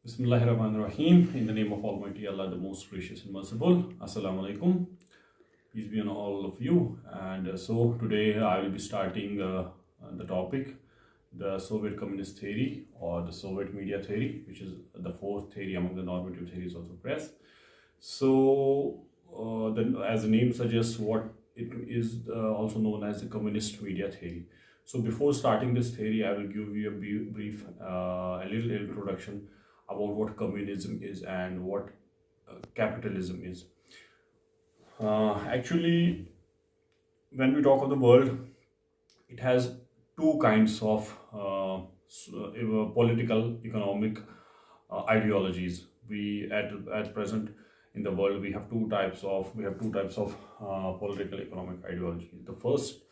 Bismillahirrahmanirrahim. In the name of Almighty Allah, the most gracious and merciful. Assalamu alaikum. Peace be on all of you. And so today I will be starting the topic, the Soviet communist theory or the Soviet media theory, which is the fourth theory among the normative theories of the press. So, as the name suggests, what it is also known as the communist media theory. So, before starting this theory, I will give you a brief, a little introduction about what communism is and what capitalism is. Actually, when we talk of the world, it has two kinds of political, economic ideologies. We at present in the world we have two types of political economic ideologies. The first,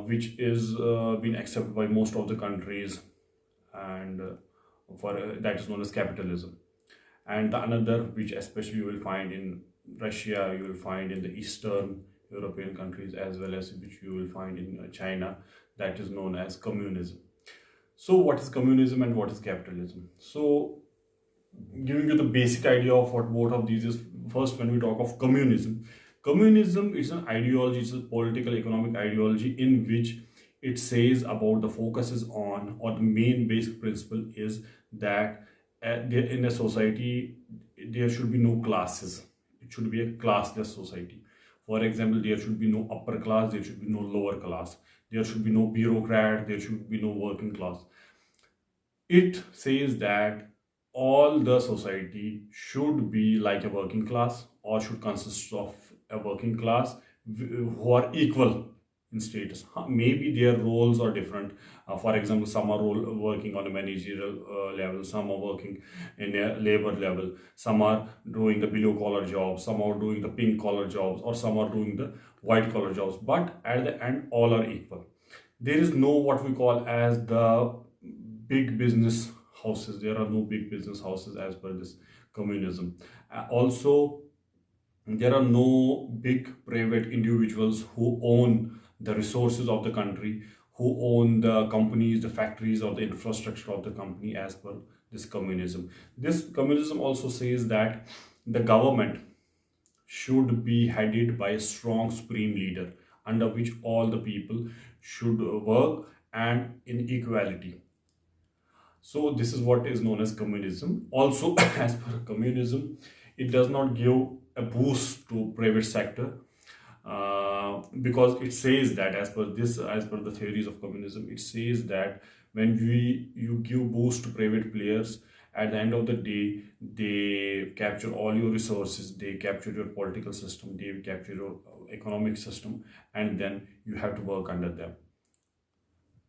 which is been accepted by most of the countries, and that is known as capitalism. And the another, which especially you will find in Russia, you will find in the Eastern European countries, as well as which you will find in China, that is known as communism. So what is communism and what is capitalism? So giving you the basic idea of what both of these is, first when we talk of communism, communism is an ideology, it's a political economic ideology in which it says about the focus is on, or the main basic principle is that in a society there should be no classes. It should be a classless society. For example, there should be no upper class, there should be no lower class, there should be no bureaucrat, there should be no working class. It says that all the society should be like a working class, or should consist of a working class who are equal in status. Maybe their roles are different. For example, some are working on a managerial level, some are working in a labor level, some are doing the below collar jobs, some are doing the pink collar jobs, or some are doing the white collar jobs. But at the end, all are equal. There is no what we call as the big business houses. There are no big business houses as per this communism. Also, there are no big private individuals who own the resources of the country, who own the companies, the factories, or the infrastructure of the company as per this communism. This communism also says that the government should be headed by a strong supreme leader under which all the people should work and in equality. So this is what is known as communism. Also, as per communism, it does not give a boost to private sector, because it says that as per the theories of communism, it says that when you give boost to private players, at the end of the day they capture all your resources, they capture your political system, they capture your economic system, and then you have to work under them.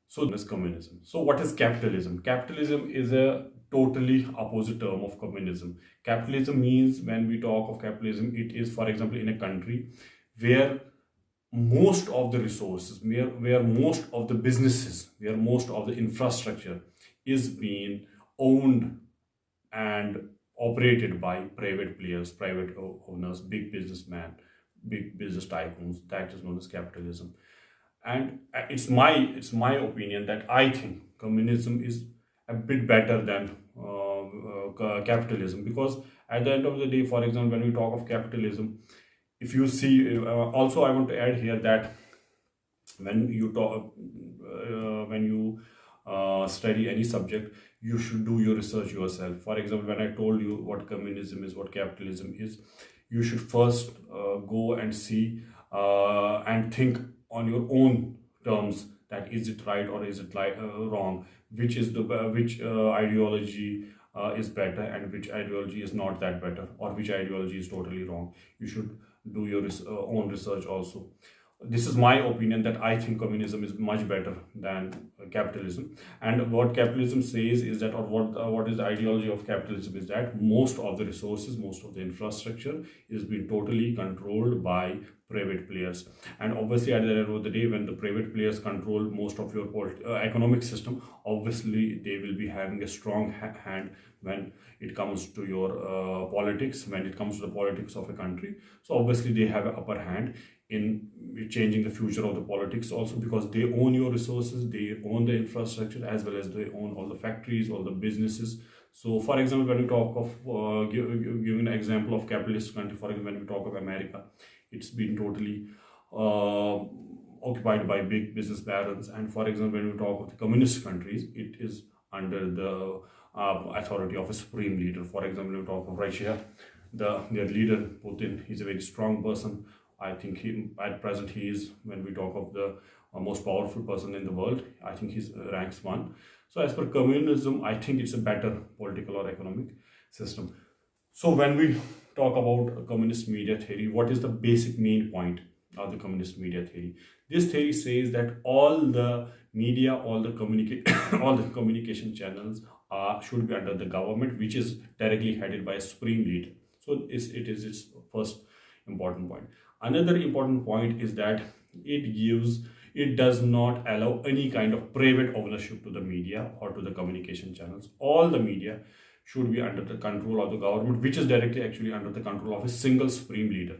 So this is communism. So what is capitalism? Capitalism is a totally opposite term of communism. Capitalism means, when we talk of capitalism, it is, for example, in a country where most of the resources, where most of the businesses, where most of the infrastructure is being owned and operated by private players, private owners, big businessmen, big business tycoons. That is known as capitalism. And it's my opinion that I think communism is a bit better than capitalism, because at the end of the day, for example, when we talk of capitalism, if you see, also I want to add here that when you talk when you study any subject, you should do your research yourself. For example, when I told you what communism is, what capitalism is, you should first go and see and think on your own terms, that is it right or is it wrong, which is the which ideology is better and which ideology is not that better, or which ideology is totally wrong. You should do your own research also. This is my opinion, that I think communism is much better than capitalism. And what capitalism says is that, or what is the ideology of capitalism, is that most of the resources, most of the infrastructure is being totally controlled by private players. And obviously, at the end of the day, when the private players control most of your economic system, obviously they will be having a strong hand when it comes to your politics, when it comes to the politics of a country. So obviously they have an upper hand in changing the future of the politics also, because they own your resources, they own the infrastructure, as well as they own all the factories, all the businesses. So, for example, when we talk of giving an example of capitalist country, for example, when we talk of America, it's been totally uh, occupied by big business barons. And for example, when we talk of the communist countries, it is under the authority of a supreme leader. For example, when we talk of Russia, their leader Putin, he's a very strong person. I think at present he is, when we talk of the most powerful person in the world, I think he's ranks one. So as per communism, I think it's a better political or economic system. So when we talk about communist media theory, what is the basic main point of the communist media theory? This theory says that all the media, all the all the communication channels should be under the government, which is directly headed by a supreme leader. So it is its first important point. Another important point is that it does not allow any kind of private ownership to the media or to the communication channels. All the media should be under the control of the government, which is directly actually under the control of a single supreme leader.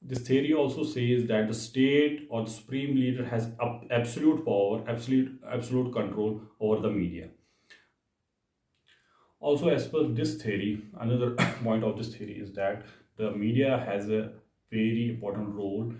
This theory also says that the state or the supreme leader has absolute power, absolute control over the media. Also, as per this theory, another point of this theory is that the media has a very important role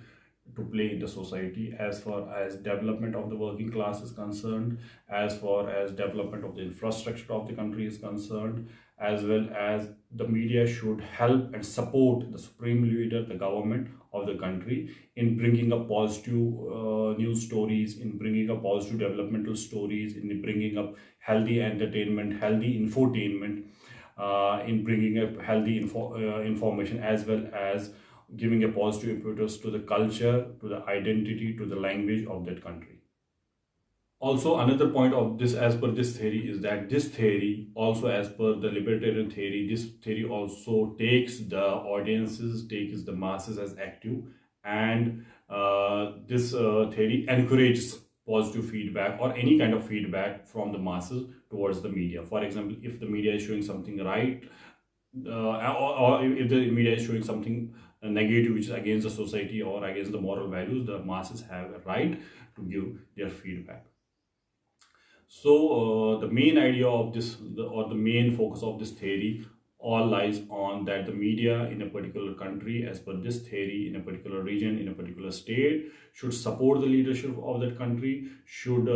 to play in the society as far as development of the working class is concerned, as far as development of the infrastructure of the country is concerned, as well as the media should help and support the supreme leader, the government of the country, in bringing up positive news stories, in bringing up positive developmental stories, in bringing up healthy entertainment, healthy infotainment, in bringing up healthy information, as well as giving a positive impetus to the culture, to the identity, to the language of that country. Also, another point of this, as per this theory, is that this theory, also as per the libertarian theory, this theory also takes the audiences, takes the masses as active, and this theory encourages positive feedback or any kind of feedback from the masses towards the media. For example, if the media is showing something right, or if the media is showing something negative which is against the society or against the moral values, the masses have a right to give their feedback. So the main idea of this, or the main focus of this theory, all lies on that the media in a particular country, as per this theory, in a particular region, in a particular state, should support the leadership of that country, should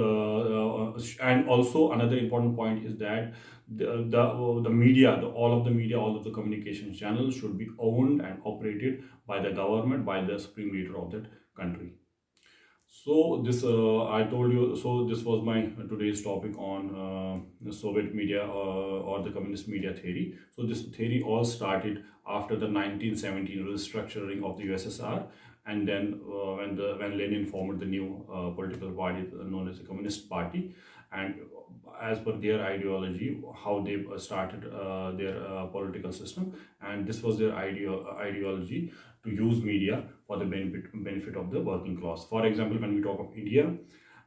and also another important point is that the media, all of the media, all of the communication channels should be owned and operated by the government, by the supreme leader of that country. So this I told you. So this was my today's topic on the Soviet media or the communist media theory. So this theory all started after the 1917 restructuring of the USSR, and then when Lenin formed the new political party known as the Communist Party, and as per their ideology, how they started their political system, and this was their ideology to use media for the benefit of the working class. For example, when we talk of India,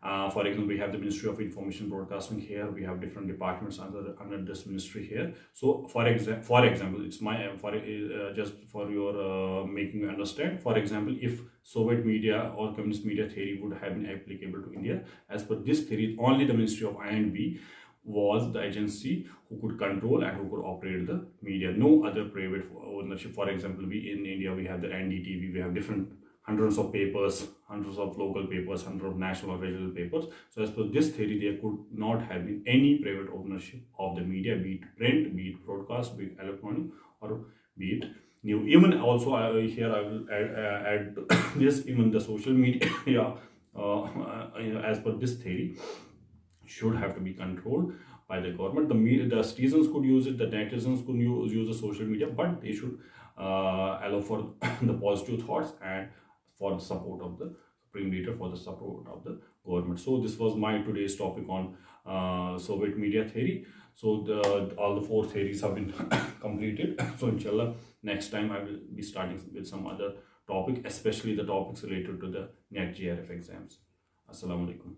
for example, we have the Ministry of Information Broadcasting here. We have different departments under this ministry here. So, for example, it's my just for your making you understand. For example, if Soviet media or communist media theory would have been applicable to India, as per this theory, only the Ministry of I&B was the agency who could control and who could operate the media. No other private ownership. For example, we in India, we have the NDTV, we have different hundreds of papers, hundreds of local papers, hundreds of national or regional papers. So as per this theory, there could not have been any private ownership of the media, be it print, be it broadcast, be it electronic, or be it new. Even also here I will add this, even the social media as per this theory should have to be controlled by the government. The citizens could use it, the netizens could use the social media, but they should allow for the positive thoughts and for the support of the supreme leader, for the support of the government. So this was my today's topic on Soviet media theory. So all the four theories have been completed. So inshallah, next time I will be starting with some other topic, especially the topics related to the NET JRF exams. Assalamu alaikum.